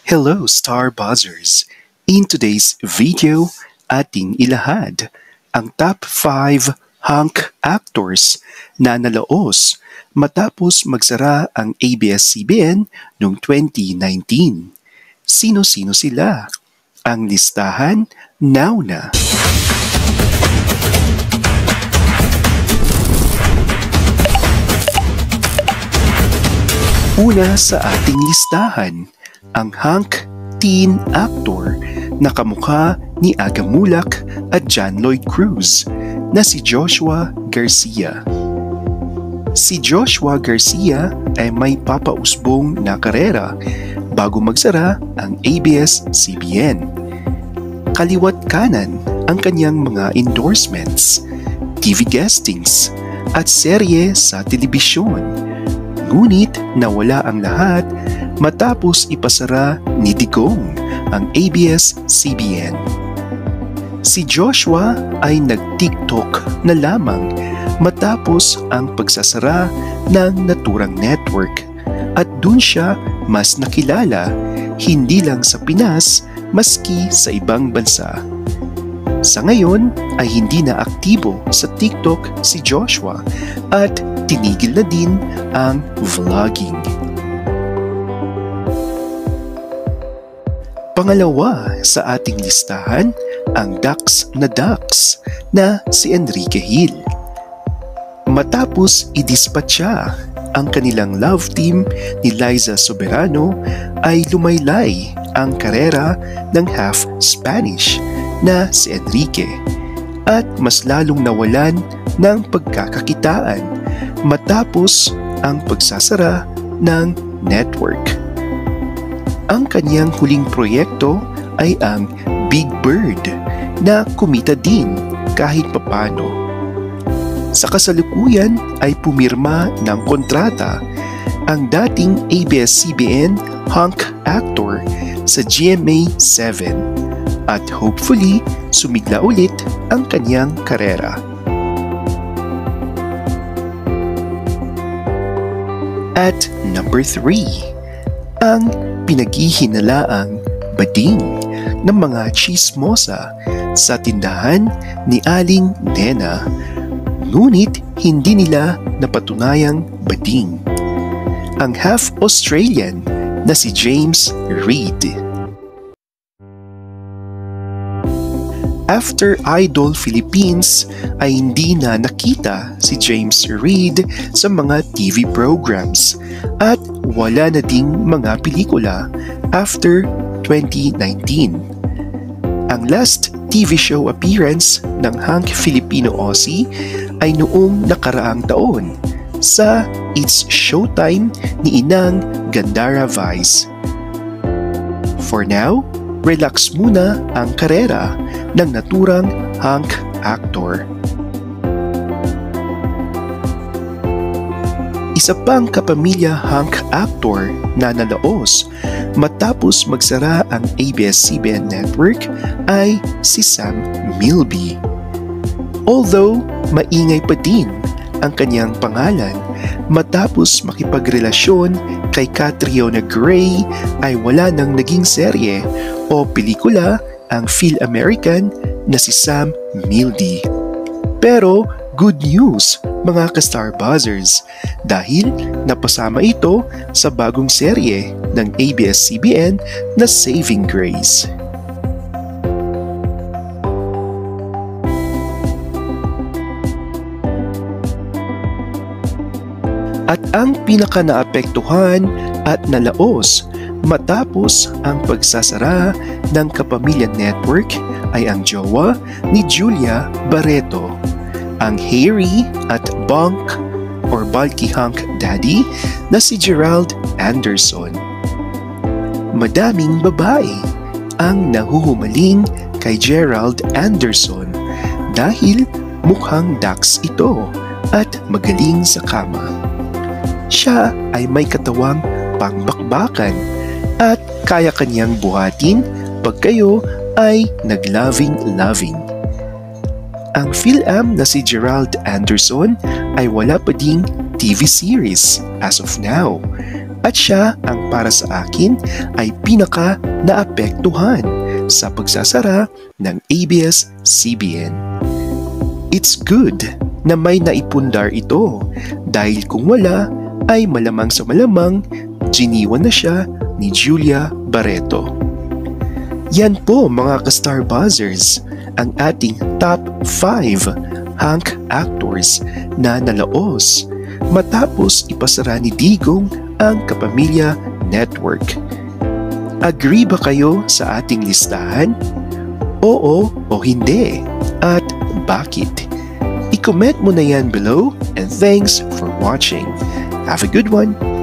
Hello Star Buzzers! In today's video, ating ilahad ang top 5 hunk actors na nalaos matapos magsara ang ABS-CBN noong 2019. Sino-sino sila? Ang listahan now na! Una sa ating listahan, ang hunk teen actor na kamukha ni Aga Mulak at John Lloyd Cruz na si Joshua Garcia. Si Joshua Garcia ay may papausbong na karera bago magsara ang ABS-CBN. Kaliwat kanan ang kanyang mga endorsements, TV guestings at serye sa telebisyon. Ngunit nawala ang lahat matapos ipasara ni Digong ang ABS-CBN. Si Joshua ay nag-TikTok na lamang matapos ang pagsasara ng naturang network at dun siya mas nakilala hindi lang sa Pinas maski sa ibang bansa. Sa ngayon ay hindi na aktibo sa TikTok si Joshua at tinigil na din ang vlogging. Pangalawa sa ating listahan, ang Dax na si Enrique Hill. Matapos idispatcha ang kanilang love team ni Liza Soberano ay lumaylay ang karera ng half Spanish na si Enrique at mas lalong nawalan ng pagkakakitaan matapos ang pagsasara ng network. Ang kanyang huling proyekto ay ang Big Bird na kumita din kahit papano. Sa kasalukuyan ay pumirma ng kontrata ang dating ABS-CBN hunk actor sa GMA7 at hopefully sumigla ulit ang kanyang karera. At number 3, ang pinaghihinalaang bading ng mga chismosa sa tindahan ni Aling Nena, ngunit hindi nila napatunayang bading. Ang half Australian na si James Reid. After Idol Philippines ay hindi na nakita si James Reid sa mga TV programs at wala na ding mga pelikula after 2019. Ang last TV show appearance ng hunk Filipino Aussie ay noong nakaraang taon sa It's Showtime ni Inang Gandara Vice. For now, relax muna ang karera ng naturang hunk actor. Isa pang kapamilya hunk actor na nalaos matapos magsara ang ABS-CBN network ay si Sam Milby. Although maingay pa din ang kanyang pangalan matapos makipagrelasyon kay Catriona Gray ay wala nang naging serye o pelikula ang Phil-American na si Sam Milby. Pero good news mga ka-Star Buzzers dahil napasama ito sa bagong serye ng ABS-CBN na Saving Grace. At ang pinaka-naapektuhan at nalaos matapos ang pagsasara ng Kapamilya Network ay ang jowa ni Julia Barreto, ang hairy at bunk or bulky hunk daddy na si Gerald Anderson. Madaming babae ang nahuhumaling kay Gerald Anderson dahil mukhang Dax ito at magaling sa kama. Siya ay may katawang pangbakbakan at kaya kanyang buhatin pag kayo ay nag-loving-loving. Ang Phil-Am na si Gerald Anderson ay wala pa ding TV series as of now. At siya ang para sa akin ay pinaka naapektuhan sa pagsasara ng ABS-CBN. It's good na may naipundar ito dahil kung wala ay malamang sa malamang giniwan na siya ni Julia Barreto. Yan po mga ka-Star Buzzers, ang ating top 5 hunk actors na nalaos matapos ipasara ni Digong ang Kapamilya Network. Agree ba kayo sa ating listahan? Oo o hindi? At bakit? I-comment mo na yan below and thanks for watching. Have a good one!